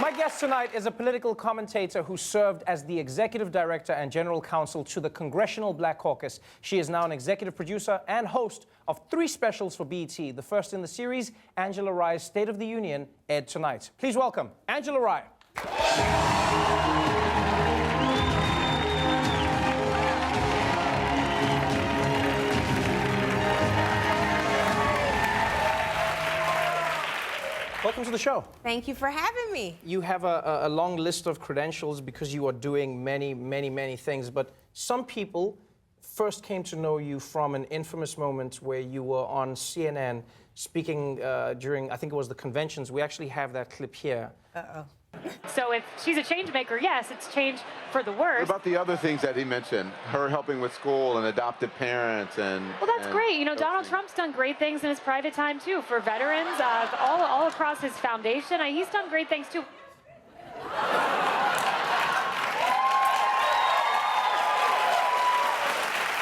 My guest tonight is a political commentator who served as the executive director and general counsel to the Congressional Black Caucus. She is now an executive producer and host of 3 specials for BET. The first in the series, Angela Rye's State of the Union, aired tonight. Please welcome Angela Rye. Welcome to the show. Thank you for having me. You have a long list of credentials because you are doing many things, but some people first came to know you from an infamous moment where you were on CNN speaking during, I think it was the conventions. We actually have that clip here. Uh-oh. So if she's a change maker, yes, it's change for the worse. What about the other things that he mentioned? Her helping with school and adopted parents and... Well, that's great. You know, Donald Trump's done great things in his private time, too, for veterans, all across his foundation. He's done great things, too.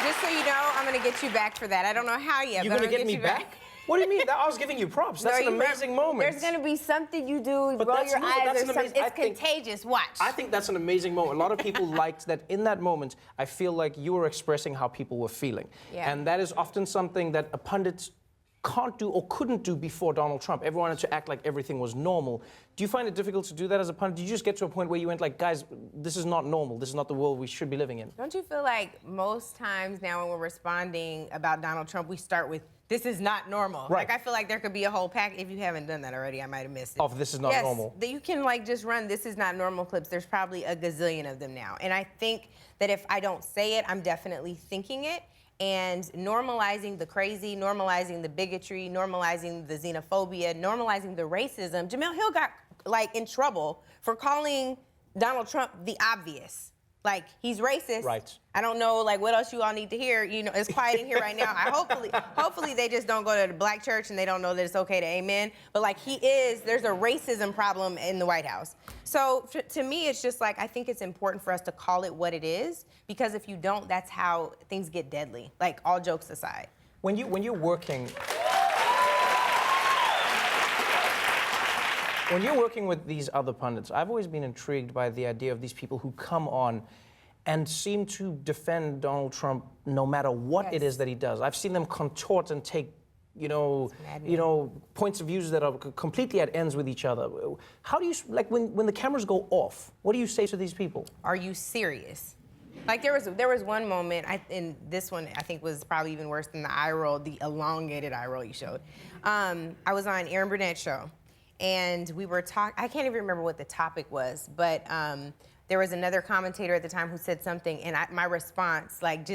Just so you know, I'm going to get you back for that. I don't know how yet, You're but going to get me back? back? What do you mean? I was giving you props. That's an amazing moment. There's going to be something you do, But roll that's your no, eyes that's or an something. amazing- It's contagious. Watch. I think that's an amazing moment. A lot of people liked that in that moment. I feel like you were expressing how people were feeling. Yeah. And that is often something that a pundit can't do or couldn't do before Donald Trump. Everyone had to act like everything was normal. Do you find it difficult to do that as a pundit? Did you just get to a point where you went like, guys, this is not normal. This is not the world we should be living in? Don't you feel like most times now when we're responding about Donald Trump, we start with, this is not normal. Right. Like, I feel like there could be a whole pack. If you haven't done that already, I might have missed it. Of this is not normal. Yes, you can like just run this is not normal clips. There's probably a gazillion of them now. And I think that if I don't say it, I'm definitely thinking it. And normalizing the crazy, normalizing the bigotry, normalizing the xenophobia, normalizing the racism. Jamel Hill got like in trouble for calling Donald Trump the obvious. Like, he's racist. Right. I don't know, like, what else you all need to hear. You know, it's quiet in here right now. Hopefully they just don't go to the black church and they don't know that it's okay to amen. But, like, there's a racism problem in the White House. So, to me, it's just, like, I think it's important for us to call it what it is, because if you don't, that's how things get deadly. Like, all jokes aside. When you're working... When you're working with these other pundits, I've always been intrigued by the idea of these people who come on and seem to defend Donald Trump no matter what it is that he does. I've seen them contort and take, points of views that are completely at ends with each other. How do you, like, when the cameras go off, what do you say to these people? Are you serious? Like, there was one moment, and this one I think was probably even worse than the eye roll, the elongated eye roll you showed. I was on Aaron Burnett's show. And we were talking, I can't even remember what the topic was, but there was another commentator at the time who said something, and my response, like,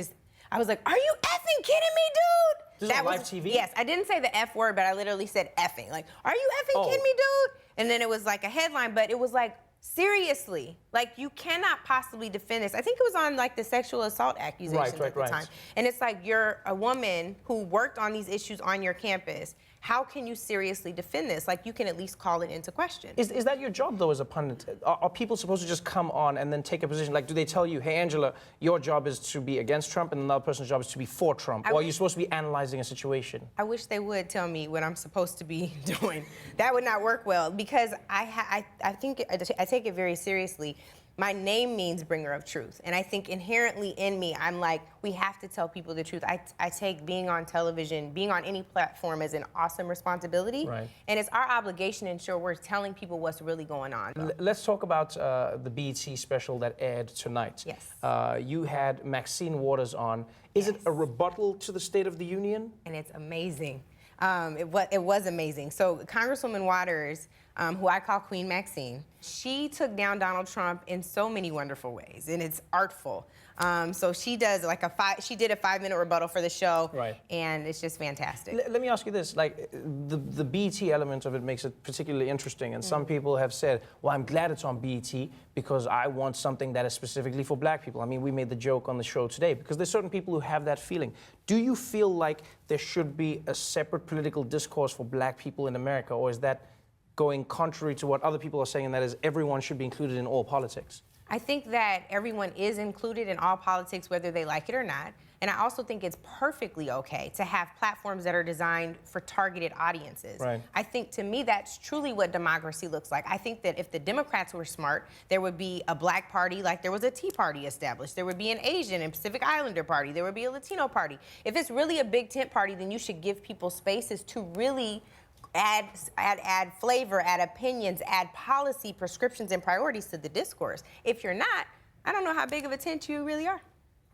I was like, are you effing kidding me, dude? This is on live TV? Yes, I didn't say the F word, but I literally said effing. Like, are you effing kidding me, dude? And then it was like a headline, but it was like, seriously, like, you cannot possibly defend this. I think it was on, like, the sexual assault accusations at the time. And it's like, you're a woman who worked on these issues on your campus. How can you seriously defend this? Like, you can at least call it into question. Is that your job, though, as a pundit? Are people supposed to just come on and then take a position? Like, do they tell you, hey, Angela, your job is to be against Trump and another person's job is to be for Trump? Or are you supposed to be analyzing a situation? I wish they would tell me what I'm supposed to be doing. That would not work well, because I think I take it very seriously. My name means bringer of truth. And I think inherently in me, I'm like, we have to tell people the truth. I take being on television, being on any platform as an awesome responsibility. Right. And it's our obligation to ensure we're telling people what's really going on. Let's talk about the BET special that aired tonight. Yes. You had Maxine Waters on. Is it a rebuttal to the State of the Union? And it's amazing. It was amazing. So Congresswoman Waters, who I call Queen Maxine, she took down Donald Trump in so many wonderful ways, and it's artful. So she does like she did a 5-minute rebuttal for the show, right? And it's just fantastic. Let me ask you this: like the BET element of it makes it particularly interesting, and some people have said, "Well, I'm glad it's on BET because I want something that is specifically for Black people." I mean, we made the joke on the show today because there's certain people who have that feeling. Do you feel like there should be a separate political discourse for Black people in America, or is that going contrary to what other people are saying, and that is everyone should be included in all politics? I think that everyone is included in all politics, whether they like it or not. And I also think it's perfectly okay to have platforms that are designed for targeted audiences. Right. I think, to me, that's truly what democracy looks like. I think that if the Democrats were smart, there would be a black party like there was a Tea Party established. There would be an Asian and Pacific Islander party. There would be a Latino party. If it's really a big tent party, then you should give people spaces to really add flavor, add opinions, add policy, prescriptions, and priorities to the discourse. If you're not, I don't know how big of a tent you really are.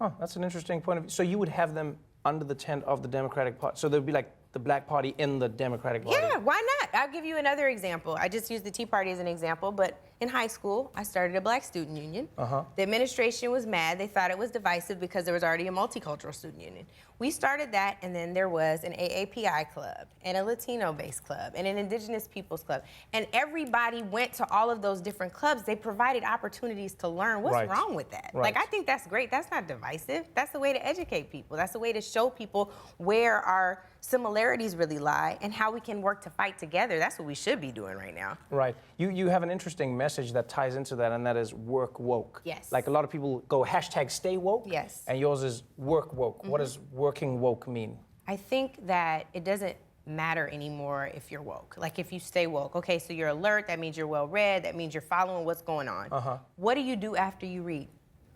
Oh, that's an interesting point of view. So you would have them under the tent of the Democratic Party. So there'd be like the black party in the Democratic Party. Yeah, why not? I'll give you another example. I just used the Tea Party as an example, but in high school, I started a black student union. The administration was mad. They thought it was divisive because there was already a multicultural student union. We started that, and then there was an AAPI club, and a Latino-based club, and an Indigenous Peoples club. And everybody went to all of those different clubs. They provided opportunities to learn. What's wrong with that? Right. Like, I think that's great. That's not divisive. That's the way to educate people. That's the way to show people where our similarities really lie and how we can work to fight together. That's what we should be doing right now. Right. You have an interesting message that ties into that, and that is work woke. Yes. Like a lot of people go hashtag stay woke. Yes. And yours is work woke. What does working woke mean? I think that it doesn't matter anymore if you're woke. Like, if you stay woke, okay, so you're alert, that means you're well read, that means you're following what's going on. What do you do after you read?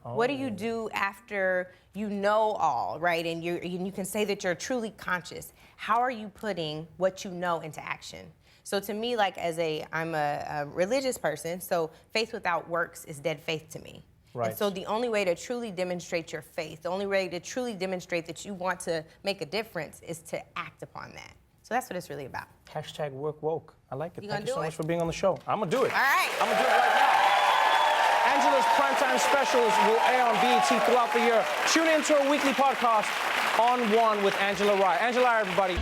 What do you do after you know all, right? And you can say that you're truly conscious. How are you putting what you know into action? So to me, like, I'm a religious person, so faith without works is dead faith to me. Right. And so the only way to truly demonstrate your faith, the only way to truly demonstrate that you want to make a difference is to act upon that. So that's what it's really about. Hashtag work woke. I like it. You Thank gonna you so do much it? for being on the show. I'm gonna do it. All right. I'm gonna do it right now. Angela's primetime specials will air on BET throughout the year. Tune into her weekly podcast, On One with Angela Rye. Angela, everybody.